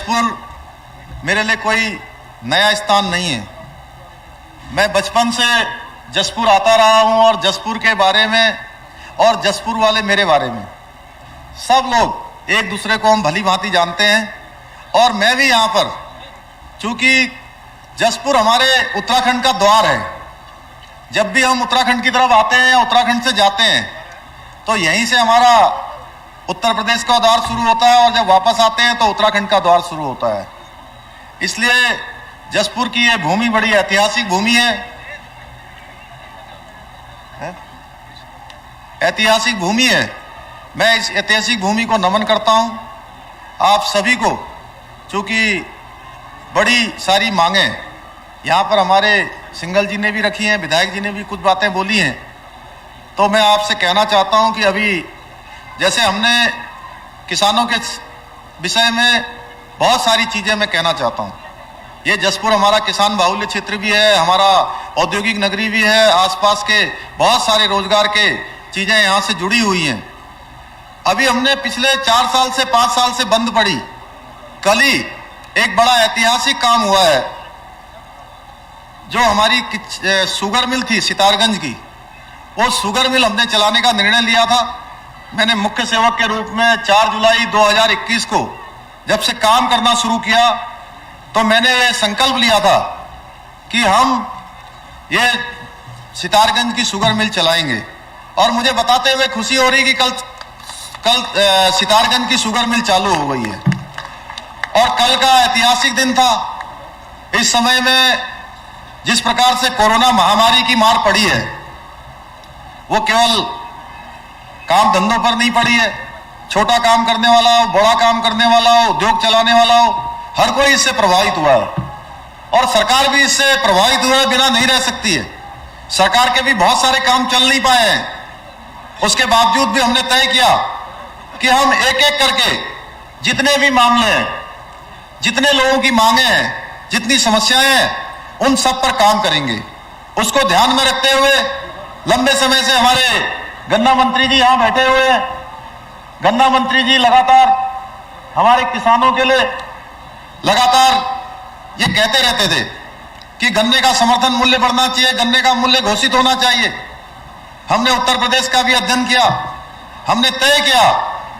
जसपुर मेरे लिए कोई नया स्थान नहीं है। मैं बचपन से जसपुर आता रहा हूं और जसपुर के बारे में और जसपुर वाले मेरे बारे में सब लोग एक दूसरे को हम भली भांति जानते हैं। और मैं भी यहाँ पर, चूंकि जसपुर हमारे उत्तराखंड का द्वार है, जब भी हम उत्तराखंड की तरफ आते हैं या उत्तराखंड से जाते हैं तो यहीं से हमारा उत्तर प्रदेश का द्वार शुरू होता है और जब वापस आते हैं तो उत्तराखंड का द्वार शुरू होता है। इसलिए जसपुर की ये भूमि बड़ी ऐतिहासिक भूमि है, ऐतिहासिक भूमि है। मैं इस ऐतिहासिक भूमि को नमन करता हूं आप सभी को। चूंकि बड़ी सारी मांगें यहाँ पर हमारे सिंघल जी ने भी रखी हैं, विधायक जी ने भी कुछ बातें बोली हैं, तो मैं आपसे कहना चाहता हूं कि अभी जैसे हमने किसानों के विषय में बहुत सारी चीज़ें मैं कहना चाहता हूं। ये जसपुर हमारा किसान बाहुल्य क्षेत्र भी है, हमारा औद्योगिक नगरी भी है, आसपास के बहुत सारे रोजगार के चीज़ें यहाँ से जुड़ी हुई हैं। अभी हमने पिछले 4 साल से 5 साल से बंद पड़ी, कल ही एक बड़ा ऐतिहासिक काम हुआ है। जो हमारी शुगर मिल थी सितारगंज की, वो शुगर मिल हमने चलाने का निर्णय लिया था। मैंने मुख्य सेवक के रूप में 4 जुलाई 2021 को जब से काम करना शुरू किया तो मैंने ये संकल्प लिया था कि हम ये सितारगंज की शुगर मिल चलाएंगे। और मुझे बताते हुए खुशी हो रही कि कल सितारगंज की शुगर मिल चालू हो गई है। और कल का ऐतिहासिक दिन था। इस समय में जिस प्रकार से कोरोना महामारी की मार पड़ी है, वो केवल काम धंधों पर नहीं पड़ी है। छोटा काम करने वाला हो, बड़ा काम करने वाला हो, उद्योग चलाने वाला हो, हर कोई इससे प्रभावित हुआ है। और सरकार भी इससे प्रभावित हुए बिना नहीं रह सकती है। सरकार के भी बहुत सारे काम चल नहीं पाए हैं, उसके बावजूद भी हमने तय किया कि हम एक एक करके जितने भी मामले हैं, जितने लोगों की मांगे हैं, जितनी समस्याएं हैं, उन सब पर काम करेंगे। उसको ध्यान में रखते हुए लंबे समय से हमारे गन्ना मंत्री जी यहां बैठे हुए हैं। गन्ना मंत्री जी लगातार हमारे किसानों के लिए लगातार ये कहते रहते थे कि गन्ने का समर्थन मूल्य बढ़ना चाहिए, गन्ने का मूल्य घोषित होना चाहिए। हमने उत्तर प्रदेश का भी अध्ययन किया। हमने तय किया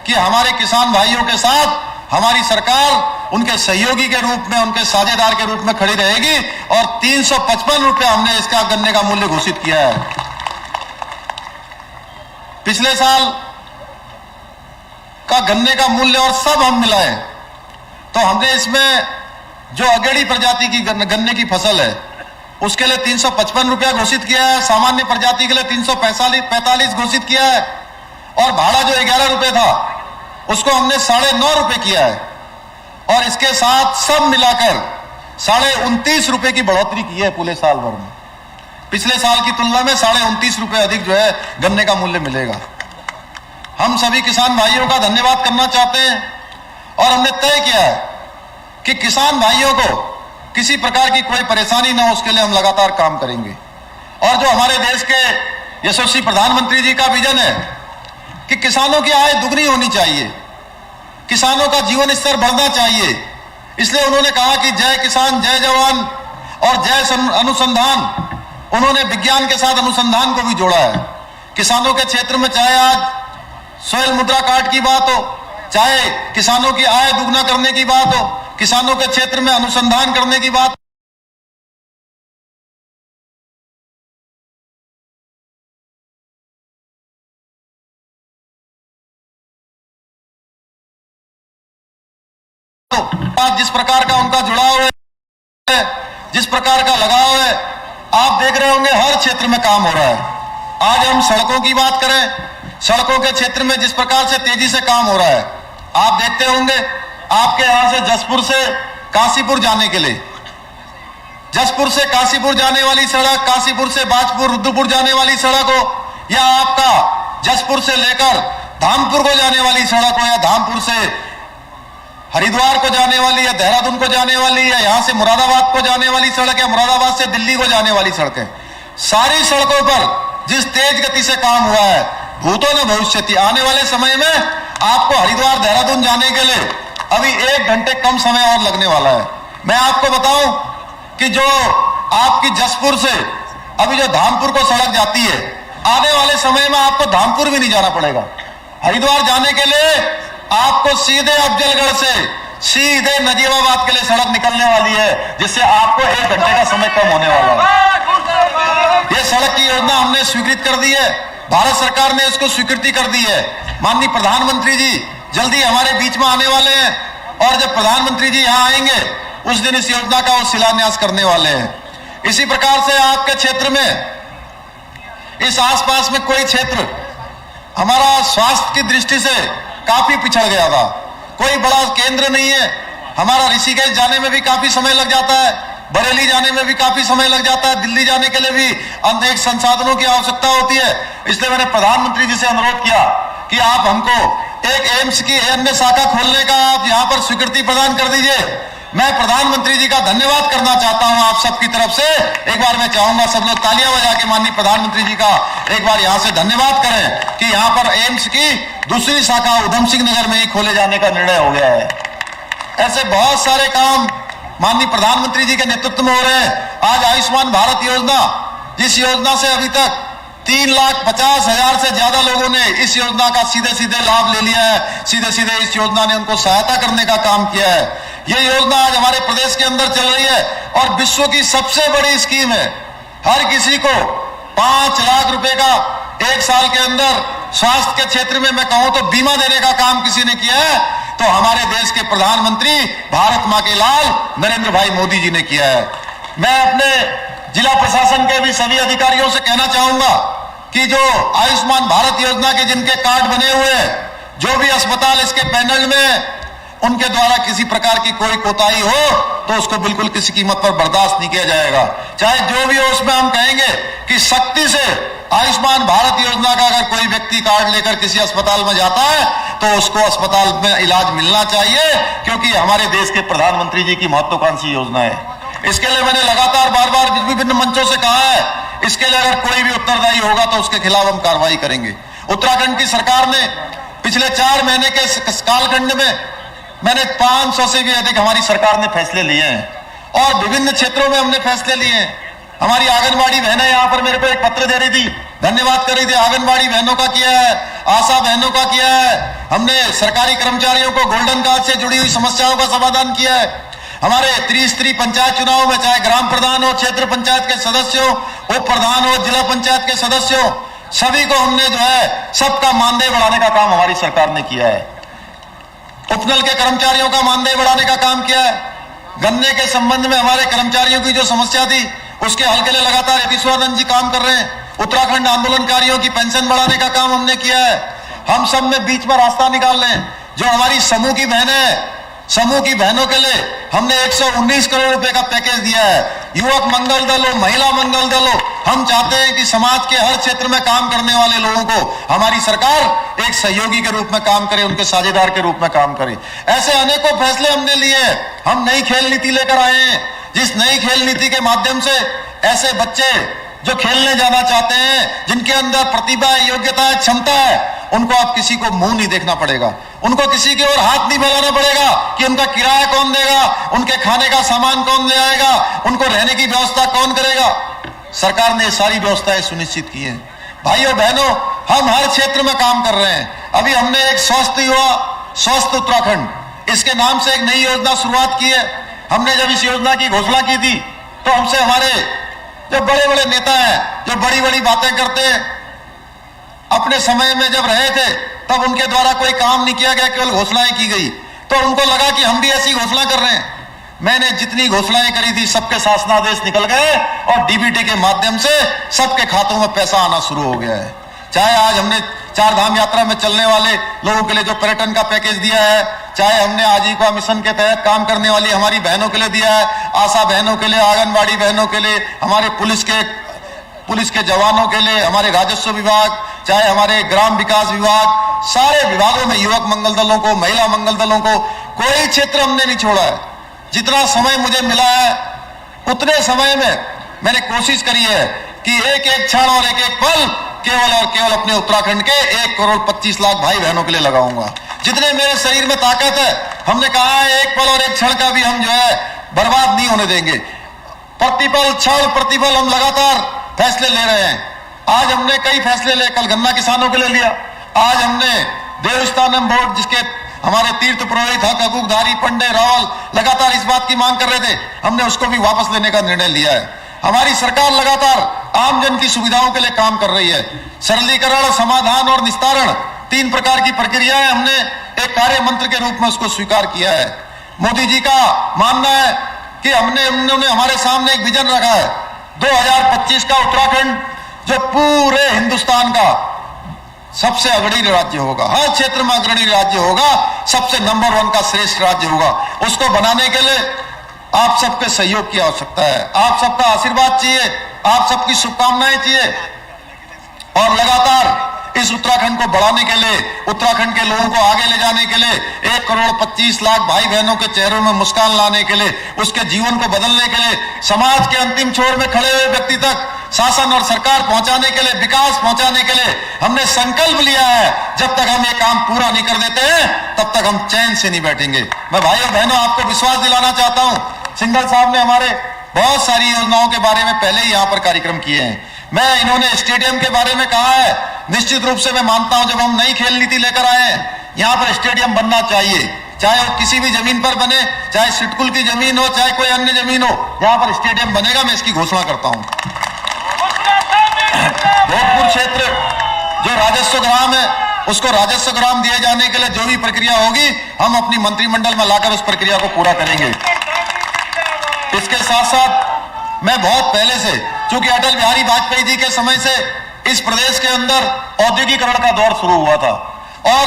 कि हमारे किसान भाइयों के साथ हमारी सरकार उनके सहयोगी के रूप में, उनके साझेदार के रूप में खड़ी रहेगी। और 355 रुपये हमने इसका गन्ने का मूल्य घोषित किया है। पिछले साल का गन्ने का मूल्य और सब हम मिलाएं तो हमने इसमें जो अगेड़ी प्रजाति की गन्ने की फसल है उसके लिए 355 रुपया घोषित किया है, सामान्य प्रजाति के लिए 345 घोषित किया है। और भाड़ा जो 11 रुपये था उसको हमने 9.5 रुपये किया है। और इसके साथ सब मिलाकर 29.5 रुपये की बढ़ोतरी की है पूरे साल भर में। पिछले साल की तुलना में 29.5 रुपये अधिक जो है गन्ने का मूल्य मिलेगा। हम सभी किसान भाइयों का धन्यवाद करना चाहते हैं। और हमने तय किया है कि किसान भाइयों को किसी प्रकार की कोई परेशानी न हो, उसके लिए हम लगातार काम करेंगे। और जो हमारे देश के यशस्वी प्रधानमंत्री जी का विजन है कि किसानों की आय दुगनी होनी चाहिए, किसानों का जीवन स्तर बढ़ना चाहिए, इसलिए उन्होंने कहा कि जय किसान जय जवान और जय अनुसंधान। उन्होंने विज्ञान के साथ अनुसंधान को भी जोड़ा है। किसानों के क्षेत्र में चाहे आज सोहेल मुद्रा कार्ड की बात हो, चाहे किसानों की आय दुगना करने की बात हो, किसानों के क्षेत्र में अनुसंधान करने की बात जिस प्रकार का उनका जुड़ाव है, जिस प्रकार का लगाव है, आप देख रहे होंगे हर क्षेत्र में काम हो रहा है। आज हम सड़कों की बात करें, सड़कों के क्षेत्र में जिस प्रकार से तेजी से काम हो रहा है, आप देखते होंगे आपके यहां से जसपुर से काशीपुर जाने के लिए, जसपुर से काशीपुर जाने वाली सड़क, काशीपुर से बाजपुर रुद्रपुर जाने वाली सड़क हो, या आपका जसपुर से लेकर धामपुर को जाने वाली सड़क हो, या धामपुर से हरिद्वार को जाने वाली, या देहरादून को जाने वाली, या यहां से मुरादाबाद को जाने वाली सड़क, या मुरादाबाद से दिल्ली को जाने वाली सड़कें, सारी सड़कों पर जिस तेज गति से काम हुआ है, भूतो न भविष्यति, आने वाले समय में आपको हरिद्वार देहरादून जाने के लिए अभी 1 घंटे कम समय और लगने वाला है। मैं आपको बताऊं कि जो आपकी जसपुर से अभी जो धामपुर को सड़क जाती है, आने वाले समय में आपको धामपुर भी नहीं जाना पड़ेगा। हरिद्वार जाने के लिए आपको सीधे अफजलगढ़ से सीधे नजीबाबाद के लिए सड़क निकलने वाली है, जिससे आपको 1 घंटे का समय कम होने वाला है। यह सड़क की योजना हमने स्वीकृत कर दी है, भारत सरकार ने इसको स्वीकृति कर दी है। माननीय प्रधानमंत्री जी जल्दी हमारे बीच में आने वाले हैं, और जब प्रधानमंत्री जी यहां आएंगे उस दिन इस योजना का वो शिलान्यास करने वाले हैं। इसी प्रकार से आपके क्षेत्र में, इस आसपास में कोई क्षेत्र हमारा स्वास्थ्य की दृष्टि से काफी पिछड़ गया था, कोई बड़ा केंद्र नहीं है। हमारा ऋषिकेश जाने में भी काफी समय लग जाता है, बरेली जाने में भी काफी समय लग जाता है, दिल्ली जाने के लिए भी अनेक संसाधनों की आवश्यकता होती है। इसलिए मैंने प्रधानमंत्री जी से अनुरोध किया कि आप हमको एक एम्स की अन्य शाखा खोलने का आप यहां पर स्वीकृति प्रदान कर दीजिए। मैं प्रधानमंत्री जी का धन्यवाद करना चाहता हूं आप सबकी तरफ से। एक बार मैं चाहूंगा सब लोग तालियां बजा के माननीय प्रधानमंत्री जी का एक बार यहां से धन्यवाद करें कि यहां पर एम्स की दूसरी शाखा उधम सिंह नगर में ही खोले जाने का निर्णय हो गया है। ऐसे बहुत सारे काम माननीय प्रधानमंत्री जी के नेतृत्व में हो रहे हैं। आज आयुष्मान भारत योजना, जिस योजना से अभी तक 3,50,000 से ज्यादा लोगों ने इस योजना का सीधे सीधे लाभ ले लिया है, सीधे सीधे इस योजना ने उनको सहायता करने का काम किया है। यह योजना आज हमारे प्रदेश के अंदर चल रही है और विश्व की सबसे बड़ी स्कीम है। हर किसी को 5 लाख रुपए का 1 साल के अंदर स्वास्थ्य के क्षेत्र में मैं कहूं तो बीमा देने का काम किसी ने किया है तो हमारे देश के प्रधानमंत्री भारत मां के लाल नरेंद्र भाई मोदी जी ने किया है। मैं अपने जिला प्रशासन के भी सभी अधिकारियों से कहना चाहूंगा कि जो आयुष्मान भारत योजना के जिनके कार्ड बने हुए हैं, जो भी अस्पताल इसके पैनल में उनके द्वारा किसी प्रकार की कोई कोताही हो तो उसको बिल्कुल किसी कीमत पर बर्दाश्त नहीं किया जाएगा। चाहे जो भी हो, उसमें हम कहेंगे कि सख्ती से आयुष्मान भारत योजना का अगर कोई व्यक्ति कार्ड लेकर किसी अस्पताल में जाता है तो उसको अस्पताल में इलाज मिलना चाहिए, क्योंकि हमारे देश के प्रधानमंत्री जी की महत्वाकांक्षी योजना है। इसके लिए मैंने लगातार बार बार विभिन्न मंचों से कहा है, इसके लिए अगर कोई भी उत्तरदायी होगा तो उसके खिलाफ हम कार्रवाई करेंगे। उत्तराखंड की सरकार ने पिछले 4 महीने के कालखंड में मैंने 500 से भी अधिक हमारी सरकार ने फैसले लिए हैं और विभिन्न क्षेत्रों में हमने फैसले लिए हैं। हमारी आंगनबाड़ी बहनें यहाँ पर मेरे को एक पत्र दे रही थी, धन्यवाद कर रही थी। आंगनबाड़ी बहनों का किया है, आशा बहनों का किया है। हमने सरकारी कर्मचारियों को गोल्डन कार्ड से जुड़ी हुई समस्याओं का समाधान किया है। हमारे त्रिस्तरीय पंचायत चुनाव में चाहे ग्राम प्रधान हो, क्षेत्र पंचायत के सदस्य हो, उप प्रधान हो, जिला पंचायत के सदस्य हो, सभी को हमने जो है सबका मानदेय बढ़ाने का काम हमारी सरकार ने किया है। उपनल के कर्मचारियों का मानदेय बढ़ाने का काम किया है। गन्ने के संबंध में हमारे कर्मचारियों की जो समस्या थी उसके हल के लिए लगातार यतीश्वरानंद जी काम कर रहे हैं। उत्तराखंड आंदोलनकारियों की पेंशन बढ़ाने का काम हमने किया है। हम सब में बीच में रास्ता निकाल रहे हैं। जो हमारी समूह की बहनें हैं, समूह की बहनों के लिए हमने 119 करोड़ रुपए का पैकेज दिया है। युवक मंगल दल हो, महिला मंगल दल हो, हम चाहते हैं कि समाज के हर क्षेत्र में काम करने वाले लोगों को हमारी सरकार एक सहयोगी के रूप में काम करे, उनके साझेदार के रूप में काम करे। ऐसे अनेकों फैसले हमने लिए। हम नई खेल नीति लेकर आए हैं, जिस नई खेल नीति के माध्यम से ऐसे बच्चे जो खेलने जाना चाहते हैं, जिनके अंदर प्रतिभा है, योग्यता है, क्षमता है, उनको अब किसी को मुंह नहीं देखना पड़ेगा, उनको किसी की ओर हाथ नहीं फैलाना पड़ेगा कि उनका किराया कौन देगा, उनके खाने का सामान कौन ले आएगा, उनको रहने की व्यवस्था कौन करेगा। सरकार ने सारी व्यवस्थाएं सुनिश्चित की हैं। भाइयों बहनों, हम हर क्षेत्र में काम कर रहे हैं। अभी हमने एक स्वस्थ युवा स्वस्थ उत्तराखंड इसके नाम से एक नई योजना शुरुआत की है। हमने जब इस योजना की घोषणा की थी तो हमसे हमारे जो बड़े बड़े नेता हैं, जो बड़ी बड़ी बातें करते हैं, अपने समय में जब रहे थे तब उनके द्वारा कोई काम नहीं किया गया, केवल घोषणाएं की गई। तो उनको लगा कि हम भी ऐसी घोषणा कर रहे हैं। मैंने जितनी घोषणाएं करी थी सबके शासनादेश निकल गए और डीबीटी के माध्यम से सबके खातों में पैसा आना शुरू हो गया है। चाहे आज हमने 4 धाम यात्रा में चलने वाले लोगों के लिए जो पर्यटन का पैकेज दिया है, चाहे हमने आजीविका मिशन के तहत काम करने वाली हमारी बहनों के लिए दिया है, आशा बहनों के लिए, आंगनबाड़ी बहनों के लिए, हमारे पुलिस के जवानों के लिए, हमारे राजस्व विभाग, चाहे हमारे ग्राम विकास विभाग, सारे विभागों में युवक मंगल दलों को, महिला मंगल दलों को, कोई क्षेत्र हमने नहीं छोड़ा है। जितना समय मुझे मिला है उतने समय में मैंने कोशिश करी है कि एक एक क्षण और एक एक पल केवल और केवल अपने उत्तराखंड के 1 करोड़ 25 लाख भाई बहनों के लिए लगाऊंगा। जितने मेरे शरीर में ताकत है, हमने कहा है एक पल और एक क्षण का भी हम जो है बर्बाद नहीं होने देंगे। प्रतिपल क्षण प्रतिपल हम लगातार फैसले ले रहे हैं। आज हमने कई फैसले ले, कल गन्ना किसानों के लिए लिया। आज हमने देवस्थानम बोर्ड, जिसके हमारे तीर्थ पुरोहित हक हकूकधारी पंडे रावल लगातार इस बात की मांग कर रहे थे, हमने उसको भी वापस लेने का निर्णय लिया है। हमारी सरकार लगातार आमजन की सुविधाओं के लिए काम कर रही है। सरलीकरण, समाधान और निस्तारण, 3 प्रकार की प्रक्रियाएं हमने एक कार्य मंत्र के रूप में उसको स्वीकार किया है। मोदी जी का मानना है कि उन्होंने हमारे सामने एक विजन रखा है 2025 का उत्तराखंड जो पूरे हिंदुस्तान का सबसे अग्रणी राज्य होगा, हर क्षेत्र में अग्रणी राज्य होगा, सबसे नंबर 1 का श्रेष्ठ राज्य होगा। उसको बनाने के लिए आप सबके सहयोग की आवश्यकता है। आप सबका आशीर्वाद चाहिए, आप सबकी शुभकामनाएं चाहिए और लगातार इस उत्तराखंड को बढ़ाने के लिए, उत्तराखंड के लोगों को आगे ले जाने के लिए, 1 करोड़ 25 लाख भाई बहनों के चेहरों में मुस्कान लाने के लिए, उसके जीवन को बदलने के लिए, समाज के अंतिम छोर में खड़े हुए व्यक्ति तक शासन और सरकार पहुंचाने के लिए, विकास पहुंचाने के लिए हमने संकल्प लिया है। जब तक हम ये काम पूरा नहीं कर देते हैं तब तक हम चैन से नहीं बैठेंगे। मैं भाई और बहनों आपको विश्वास दिलाना चाहता हूं, सिंघल साहब ने हमारे बहुत सारी योजनाओं के बारे में पहले ही यहां पर कार्यक्रम किए हैं। मैं इन्होंने स्टेडियम के बारे में कहा है, निश्चित रूप से मैं मानता हूं जब हम नई खेल नीति लेकर आए हैं, यहां पर स्टेडियम बनना चाहिए, चाहे वो किसी भी जमीन पर बने, चाहे सिटकुल की जमीन हो, चाहे कोई अन्य जमीन हो, यहां पर स्टेडियम बनेगा। मैं इसकी घोषणा करता हूं। भोजपुर क्षेत्र जो राजस्व ग्राम है, उसको राजस्व ग्राम दिए जाने के लिए जो भी प्रक्रिया होगी, हम अपनी मंत्रिमंडल में लाकर उस प्रक्रिया को पूरा करेंगे। इसके साथ साथ मैं बहुत पहले से, चूंकि अटल बिहारी वाजपेयी जी के समय से इस प्रदेश के अंदर औद्योगिकरण का दौर शुरू हुआ था और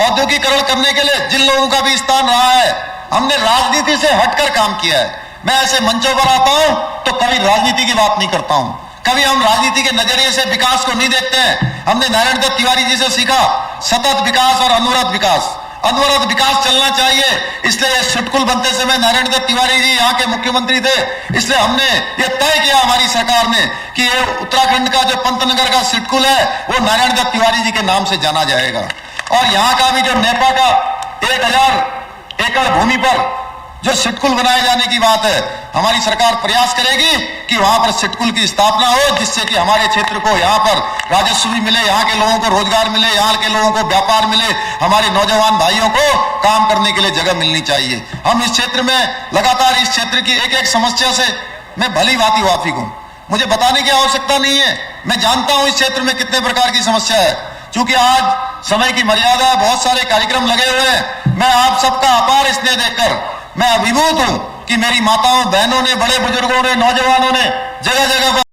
औद्योगिकरण करने के लिए जिन लोगों का भी स्थान रहा है, हमने राजनीति से हटकर काम किया है। मैं ऐसे मंचों पर आता हूं तो कभी राजनीति की बात नहीं करता हूं, कभी हम राजनीति के नजरिए से विकास को नहीं देखते हैं। हमने नारायण दत्त तिवारी जी से सीखा सतत विकास और अनवरत विकास। अनवरत विकास चलना चाहिए, इसलिए सिटकुल बनते समय नारायण दत्त तिवारी जी यहाँ के मुख्यमंत्री थे, इसलिए हमने ये तय किया हमारी सरकार ने कि ये उत्तराखंड का जो पंतनगर का सिटकुल है वो नारायण दत्त तिवारी जी के नाम से जाना जाएगा। और यहाँ का भी जो नेपा का 1000 एकड़ भूमि पर जो सिटकुल बनाए जाने की बात है, हमारी सरकार प्रयास करेगी कि वहां पर सिटकुल की स्थापना हो, जिससे कि हमारे क्षेत्र को यहाँ पर राजस्व भी मिले, यहाँ के लोगों को रोजगार मिले, यहाँ के लोगों को व्यापार मिले, हमारे नौजवान भाइयों को काम करने के लिए जगह मिलनी चाहिए। हम इस क्षेत्र में लगातार इस क्षेत्र की एक एक समस्या से मैं भली भांति वाकिफ हूं, मुझे बताने की आवश्यकता नहीं है। मैं जानता हूं इस क्षेत्र में कितने प्रकार की समस्या है। चूंकि आज समय की मर्यादा है, बहुत सारे कार्यक्रम लगे हुए हैं, मैं आप सबका अपार स्नेह देखकर मैं अभिभूत हूं कि मेरी माताओं, बहनों ने, बड़े बुजुर्गों ने, नौजवानों ने जगह जगह पर